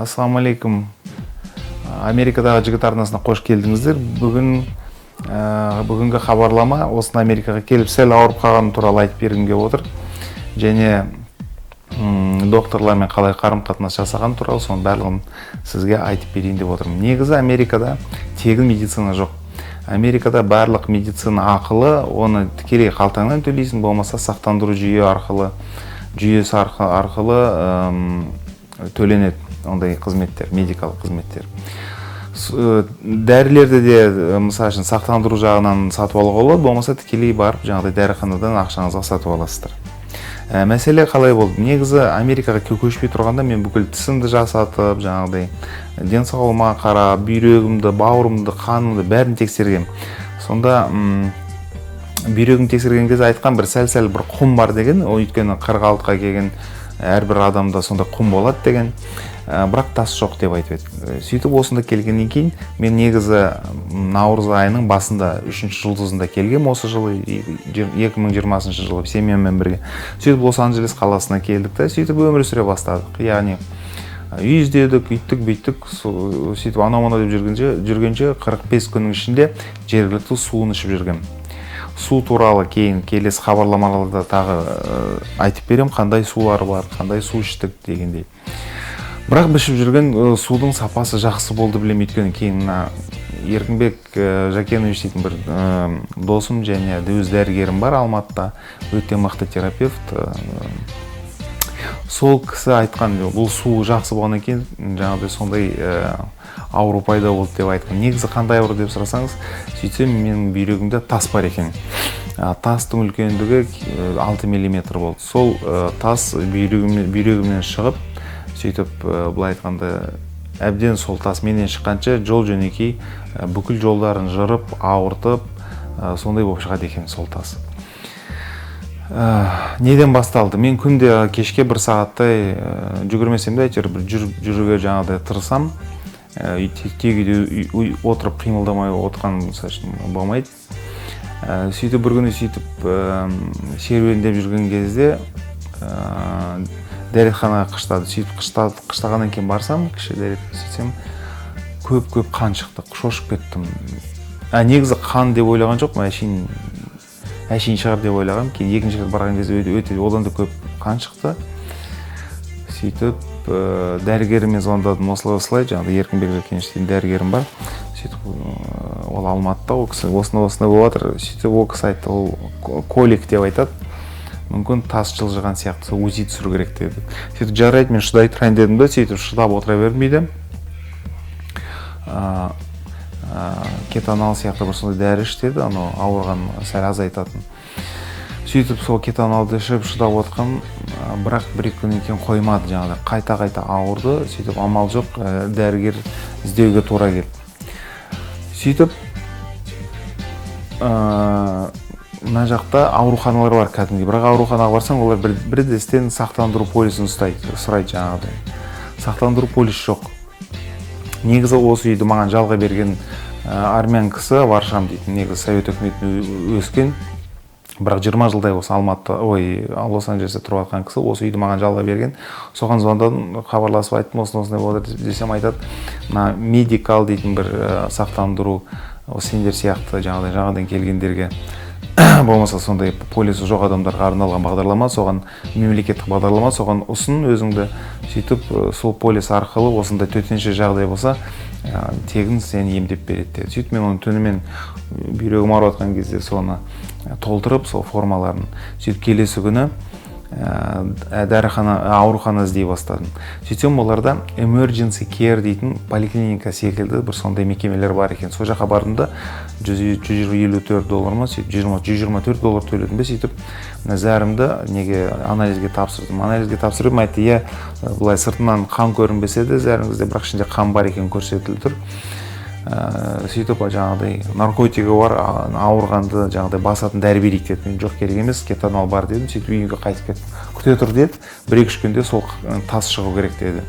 Ассаламу алейкум. Америкадағы жігіт арнасына қош келдіңіздер. Бүгінгі хабарлама осыны Америкаға келіп сәл ауырып қалғаным туралы айтып бергім келіп отыр. Және докторлармен қалай қарым-қатынас жасаған туралы соның барлығын сізге айтып берейін деп отырмын. Негізі Америкада тегін медицина жоқ. Америкада барлық медицина ақылы, оны тікелей қалтаңнан төлейсің, болмаса сақтандыру жүйесі арқылы төленеді ондай қызметтер, медикалық қызметтер. Дәрілерді де, мысалы үшін, сақтандыру жағынан сатып алуға болады, болмаса тікелей барып, жаңағыдай дәріханадан ақшаңызға сатып аласыздар. Мәселе қалай болды? Негізі Америкаға көшпей тұрғанда мен бүкіл тісімді жасатып, жаңағыдай денсаулығыма қарап, бүйрегімді, бауырымды, қанымды бәрін тексергем. Сонда бүйрегімді тексерген кезде айтқан бір сәл-сәл бір құм бар деген, өйткені 46-ға келген әрбір адамда сонда құм болады деген, бірақ тас жоқ деп айтып еді. Сөйтіп осында келгеннен кейін мен негізі наурыз айының басында 3-ші жұлдызында келгем, осы жылы 2020 жылы семьямен бірге. Сөйтіп Лос-Анджелес қаласына келдік та, сөйтіп өмір сүре бастадық. Яғни үй іздедік, үйттік, бүйттік, сөйтіп анау-мынау деп жүргенше 45 күннің ішінде жергілікті суын ішіп жүргем. Су туралы кейін келесі хабарламаларда тағы айтып берем, қандай сулары бар, қандай су іштік дегендей. Бірақ ішіп жүрген судың сапасы жақсы болды білем, өйткені кейін Еркінбек Жакенович дейтін бір досым және өз дәрігерім бар Алматыда, өте мықты терапевт. Сол кісі айтқан, бұл су жақсы болғаннан кейін жаңағыдай сондай ауру пайда болды деп айтқан. Негізі қандай ауру деп сұрасаңыз, сөйтсем менің бүйрегімде тас бар екен. Тастың үлкендігі 6 мм болды. Сол тас бүйрегімнен шығып, сөйтіп былай айтқанда әбден сол тас менен шыққанша жол жөнекей бүкіл жолдарын жырып, ауыртып, сондай болып шығады екен сол тас. Неден басталды? Мен күнде кешке 1 сағаттай жүгірмесем де әйтеуір бір жүруге жаңағыдай тырысам. Тек үйде отырып қимылдамай отырған болмайды. Сөйтіп бір күні серуендеп жүрген кезде дәретханаға қыштады. Сөйтіп қыштағаннан кейін барсам, кіші дәретке сөйтсем, көп қан шықты, шошып кеттім. Негізі қан деп ойлаған жоқпын, әшейін шығар деп ойлағам. Кейін екінші рет барған кезде өте одан да көп қан шықты. Сөйтіп дәрігеріме звондадым, осылай, жаңағыдай Еркінбек Жакенович деген дәрігерім бар. Сөйтіп ол Алматыда, ол кісі осындай болып жатыр. Сөйтіп ол кісі айтты, ол колик деп айтады. Мүмкін тас жылжыған сияқты, УЗИ түсіру керек деді. Сөйтіп жарайды, мен шыдай тұрайын дедім де, сөйтіп шыдап отыра бердім үйде. Кетанол сияқты бір сондай дәрі іш деді, ауырған сәл азайтатын. Сөйтіп сол кетанолды ішіп шыдап отырған, бірақ 1-2 күннен кейін қоймады, жаңағыдай қайта ауырды. Сөйтіп амал жоқ, дәрігер іздеуге тура келді. Сөйтіп мына жақта ауруханалар бар кәдімгідей, бірақ ауруханаға барсаң, олар бірден сақтандыру полисін сұрайды жаңағыдай. Сақтандыру полис жоқ. Негізі осы үйді маған жалға берген армян кісі Варшам дейтін, негізі Совет өкіметіне өскен, бірақ 20 жылдай осы Лос-Анджелесте тұрып жатқан кісі, осы үйді маған жалға берген. Соған звондадым, хабарласып айттым, осындай болады десем айтады, медикал дейтін бір сақтандыру, сендер сияқты жаңадан келгендерге, болмаса сондай полисі жоқ адамдарға арналған бағдарлама, соған мемлекеттік бағдарлама, соған ұсын өзіңді, сөйтіп сол полис арқылы осындай төтенше жағдай болса, тегін сені емдеп береді. Сөйтіп мен оны түнімен бүйрегім ауырып жатқан кезде соны толтырып, сол формаларын, сөйтіп келесі күні аурухана іздей бастадым. Сөйтсем оларда emergency care дейтін поликлиника секілді бір сондай мекемелер бар екен. Сол жаққа бардым да $154 ма, $124 төледім бе, сөйтіп зәрімді неге анализге тапсырдым. Анализге тапсырып, айтты, бұлай сыртынан қан көрінбесе де, зәріңізде бірақ ішінде қан бар екен көрсетіліп тұр. Сөйтіп жаңағыдай наркотигі бар, ауырғанды жаңағыдай басатын дәрі берейік деді. Мен жоқ, керек емес, кетанол бар дедім. Сөйтіп үйге қайтып кеттім. Күте тұр деді, 1-2 күнде сол тас шығу керек деді.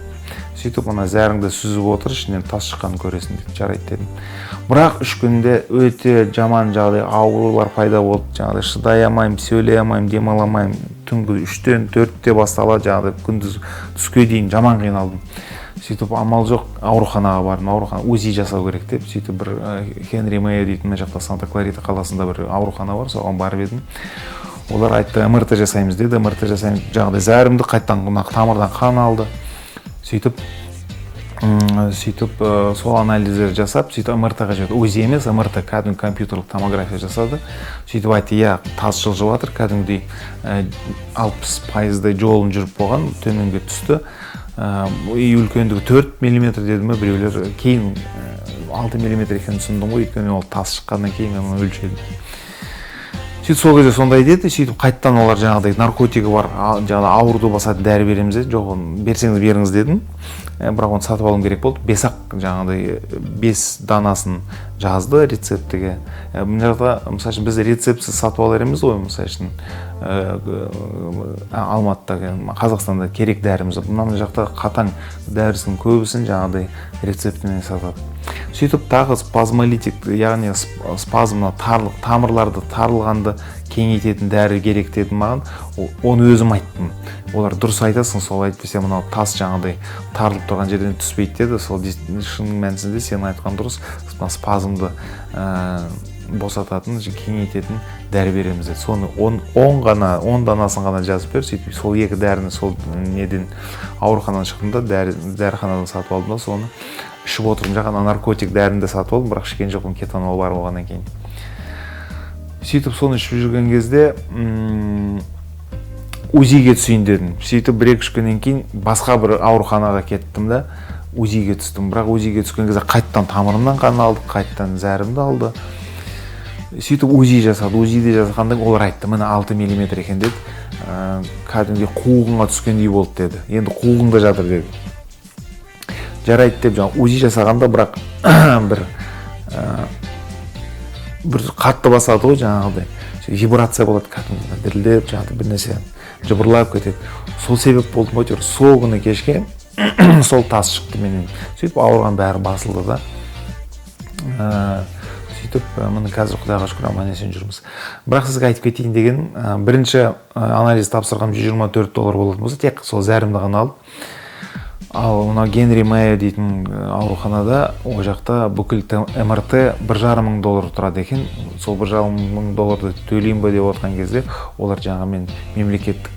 Сөйтіп ана зәріңді сүзіп отыр, ішінен тас шыққанын көресің деді. Жарайды дедім. Бірақ 3 күнде өте жаман жағдай, аурулар пайда болды. Жаңағыдай шыдай алмаймын, сөйлей алмаймын, демала алмаймын. Түнгі 3-тен 4-те басталады, жаңағыдай күндіз түске дейін жаман қиналдым. сөйтіп амал жоқ ауруханаға бардым, аурухана УЗИ жасау керек деп, сөйтіп бір Хенри Мэйо дейтін мына жақта Санта-Кларита қаласында бір аурухана бар, соған барып едім. Олар айтты, МРТ жасаймыз деді, МРТ жасаймыз, жаңағыдай зәрімді қайттан тамырдан қан алды. Сөйтіп сол анализдер жасап, сөйтіп МРТ-ға жіберді. УЗИ емес, МРТ, кәдімгі компьютерлік томография жасады. Сөйтіп айтты, тас жылжып жатыр, кәдімгідей 60%-дай жолын жүріп болған, төменге түсті. Үлкендігі 4 мм деді ме, біреулер кейін 6 мм екенін түсіндім ғой, өйткені ол тас шыққаннан кейін ғана өлшедім. Сөйтіп сол кезде сондай деді, сөйтіп қайттан олар жаңағыдай наркотигі бар, жаңағыдай ауруды басатын дәрі береміз деді, жоқ оны берсеңіз беріңіз дедім. Бірақ оны сатып алуым керек болды. 5-ақ жаңағыдай 5 данасын жазды рецептіге. Мына жақта, мысалы үшін, біз рецептсіз сатып алар емес ғой, мысалы үшін, Алматыда, Қазақстанда керек дәріміз. Мына жақта қатаң дәрісінің көбісін жаңағыдай рецептімен сатады. Сөйтіп тағы спазмолитик, яғни спазмына тамырларды тарылғанды кеңейтетін дәрі керек деді маған. Оны өзім айттым. Олар дұрыс айтасың, сол айтпесе мынау тас жаңағыдай тарылып тұрған жерден түспейді деді. Сол шынның мәнісінде сен айтқан дұрыс, спазмды босататын, кеңейтетін дәрі береміз деді. Соны 10 данасын ғана жазып бер, сөйтіп сол 2 дәріні сол неден ауруханадан шықтым да, дәріханадан сатып алдым да, соны ішіп отырдым. Жаңа наркотик дәрінді сатып алдым, бірақ ішкен жоқпын, кетанол бар болғаннан кейін. Сөйтіп соны ішіп жүрген кезде УЗИге түсейін дедім. Сөйтіп 1-2 күннен кейін басқа бір ауруханаға кеттім да, УЗИге түстім. Бірақ УЗИге түскен кезде қайттан тамырымнан қан алды, қайттан зәрімді алды. Сөйтіп УЗИ жасады. УЗИде жасағанда олар айтты, міне 6 мм екен деді. Кәдімгі қуығыңа түскендей болды деді. Енді қуығыңда жатыр деді. Жарайды деп жаңа УЗИ жасағанда, бірақ бір қатты басады ғой жаңағыдай. Вибрация болады, кәдімгі дірілдеп, жаңағыдай бір нәрсе жыбырлап кетеді. Сол себеп болды ма әйтеуір, сол күні кешке сол тас шықты менен. Сөйтіп ауырған бәрі басылды да. Сөйтіп міне қазір Құдайға шүкір аман есен жүрміз. Бірақ сізге айтып кетейін деген, бірінші анализ тапсырғам $124 болатын болса, тек сол зәрімді ғана алып. Ал мына Генри Мэйо дейтін ауруханада ол жақта бүкіл МРТ $1,500 тұрады екен. Сол $1,500 төлейін бе деп отқан кезде олар жаңа мен мемлекеттік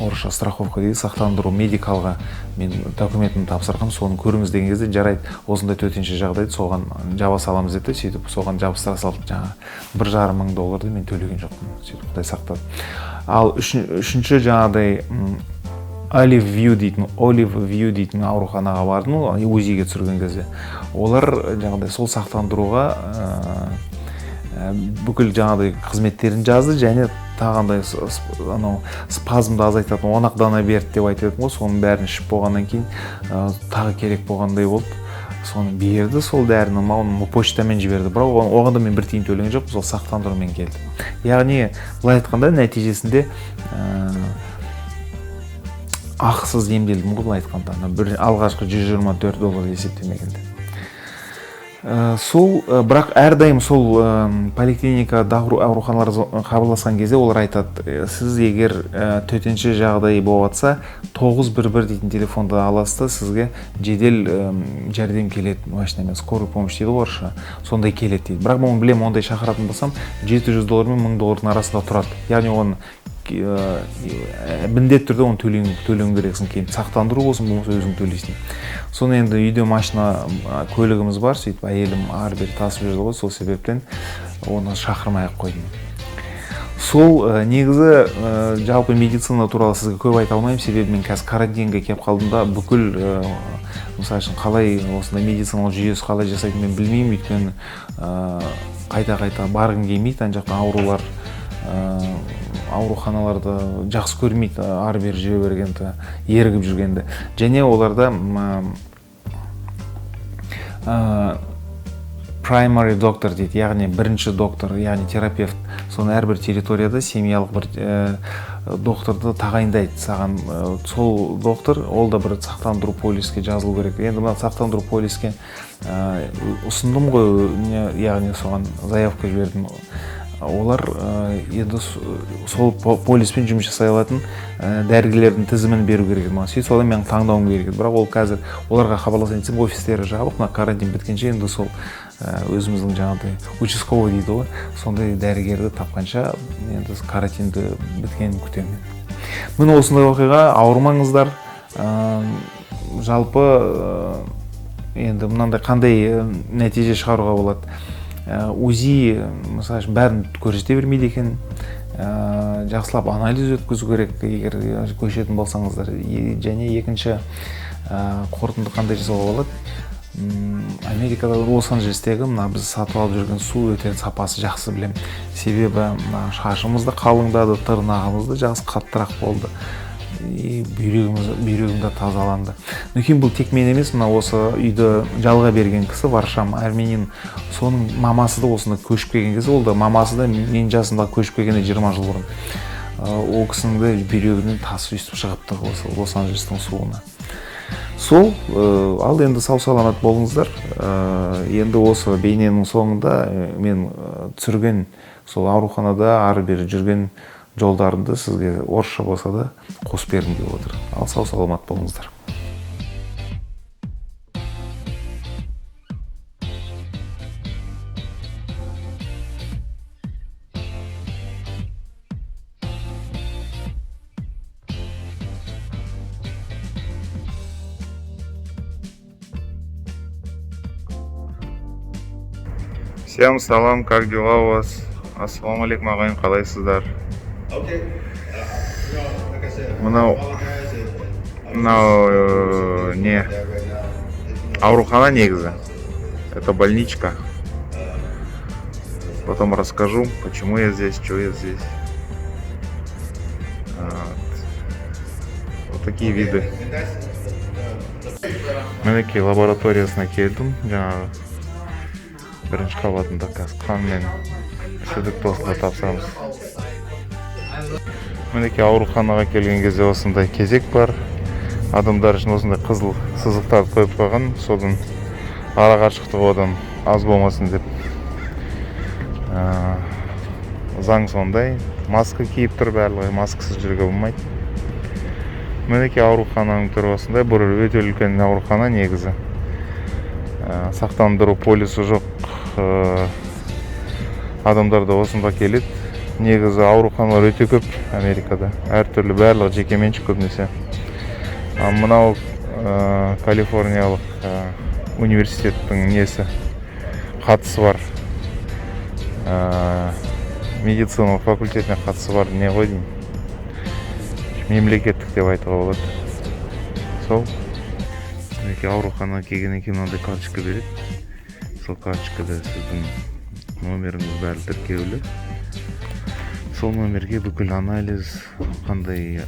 орысша страховка дейді, сақтандыру медикалға мен документімді тапсырғам, соны көріңіз деген кезде жарайды, осындай төтенше жағдайды соған жаба саламыз деді. Сөйтіп соған жабыстыра салып жаңа $1,500 мен төлеген жоқпын. Сөйтіп Құдай сақтады. Ал үшінші жаңағыдай Olive View дейтін ауруханаға бардым, УЗИге түсірген кезде. Олар жаңағыдай сол сақтандыруға бүкіл жаңағыдай қызметтерін жазды, және тағандай спазмды азайтатын 10 дана берді деп айтып едім ғой. Соның бәрін ішіп болғаннан кейін тағы керек болғандай болды. Соны берді, сол дәріні маған почтамен жіберді. Бірақ оған да мен бір тиын төлеген жоқпын, сол сақтандырумен келді. Яғни былай айтқанда нәтижесінде ақысыз емделдім ғой, былай айтқанда. Алғашқы $124 есептемегенде. Сол, бірақ әрдайым сол поликлиникада ауруханалар қабылдасқан кезде олар айтады, сіз егер төтенше жағдай болатса 911 дейтін телефонды аласыз да, сізге жедел жәрдем келеді, машинамен, скорый помощь дейді орысша, сондай келеді дейді. Бірақ мен білем, ондай шақыратын болсам $700 мен $1000 арасында тұрады. Яғни оны міндетті түрде оны төлеуің керексің, кейін сақтандыру болсын, болмаса өзің төлейсің. Соны енді үйде машина көлігіміз бар, сөйтіп әйелім ары-бері тасып жүрді ғой, сол себептен оны шақырмай-ақ қойдым. Сол негізі жалпы медицина туралы сізге көп айта алмаймын, себебі мен қазір карантинге келіп қалдым да, бүкіл мысалы үшін қалай осындай медициналық жүйесі қалай жасайтынын мен білмеймін, өйткені қайта-қайта барғым келмейді, ана жақта аурулар ауруханаларды жақсы көрмейді, ары-бері жүре бергенді, ерігіп жүргенді. Және оларда primary доктор дейді, яғни бірінші доктор, яғни терапевт. Соны әрбір территорияда семьялық бір докторды тағайындайды саған. Сол доктор, ол да бір сақтандыру полиске жазылу керек. Енді мына сақтандыру полиске ұсындым ғой, яғни соған заявка жібердім. олар енді сол полиспен жұмыс жасай алатын дәрігерлердің тізімін беру керек еді маған. Сөйтіп солай мен таңдауым керек еді. Бірақ ол қазір оларға хабарласайын десем, офистері жабық. Мына карантин біткенше енді сол өзіміздің жаңағыдай участковый дейді ғой, сондай дәрігерді тапқанша енді карантинді біткенін күтемін. Міне осындай оқиға, ауырмаңыздар. Жалпы енді мынандай қандай нәтиже шығаруға болады? УЗИ мысалы бәрін көрсете бермейді екен. Жақсылап анализ өткізу керек егер көшетін болсаңыздар. Және екінші қорытынды қандай жасауға болады? Америкада Лос-Анджелестегі мына біз сатып алып жүрген су өте сапасы жақсы білем. Себебі шашымыз да қалыңдады, тырнағымыз да жақсы қаттырақ болды. Бүйрегім де тазаланды. Кейін бұл тек мен емес, мына осы үйді жалға берген кісі Варшам армянин, соның мамасы да осында көшіп келген кезде, ол да мамасы да мен жасымда көшіп келгенде 20 жыл бұрын. Ол кісінің де бүйрегінен тасы үстіп шығыпты осы Лос-Анджелестің суына. Сол, ал енді сау-саламат болыңыздар. Енді осы бейненің соңында мен түсірген сол ауруханада ары-бері жүрген жолдарымды сізге орысша болса да қосып бергім келіп отыр. Ал сау-саламат болыңыздар. Всем салам, как дела у вас? Ассаламалейкум ағайын, қалайсыздар? Мынау не аурухана негізі. Это больничка. Потом расскажу, почему я здесь, что я здесь. Вот такие виды. Мінекей лабораториясына келдім. Жаңағы бірінші қабатында қан мен шөдік тосында тапсырамыз. Мінекей ауруханаға келген кезде осындай кезек бар. Адамдар үшін осындай қызыл сызықтарды қойып қойған. Содан ара қашықтығы одан аз болмасын деп. Заң сондай. Маска киіп тұр барлығы, маскасыз жүруге болмайды. Мінекей аурухананың түрі осындай. Бұл өте үлкен аурухана негізі. Сақтандыру полисі жоқ. Адамдар да осында келеді. Негізі ауруханалар өте көп Америкада. Әртүрлі барлығы жекеменшік көбінесе. Мынау Калифорниялық университеттің несі қатысы бар. Медициналық факультетіне қатысы бар. Не ғой деймін? Мемлекеттік деп айтуға болады. Сол. Ауруханаға келгеннен кейін мынандай карточка береді. Сол карточкада сіздің номеріңіз бәрі тіркеулі. Сол номерге бүкіл анализ, қандай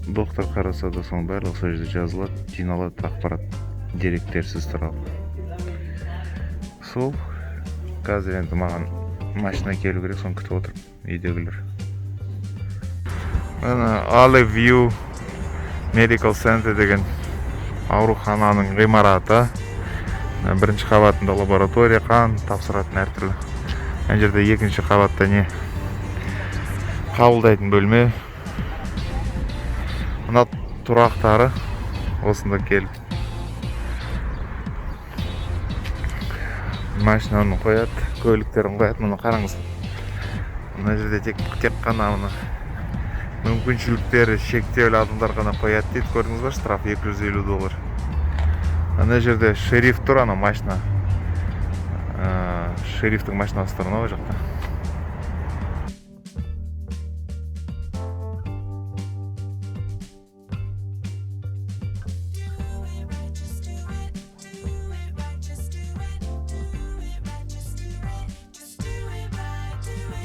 доктор қараса да соның барлығы сол жерде жазылады, жиналады ақпарат, деректер сіз туралы. Сол, қазір енді маған машина келу керек, соны күтіп отырып, үйдегілер. Olive View Medical Center деген аурухананың ғимараты. Бірінші қабатында лаборатория, қан тапсыратын әртүрлі. Ән жерде екінші қабатта не қабылдайтын бөлме. Мына тұрақтары осында келіп машинаны қояды, көліктерін қояды. Мұны қараңыз. Мына жерде тек қана мүмкіншіліктері шектеулі адамдар ғана қояды дейді. Көрдіңіз ба, штраф $250. Ана жерде шериф тұр, ана машина. Шерифтің машинасы тұр, ана жақта.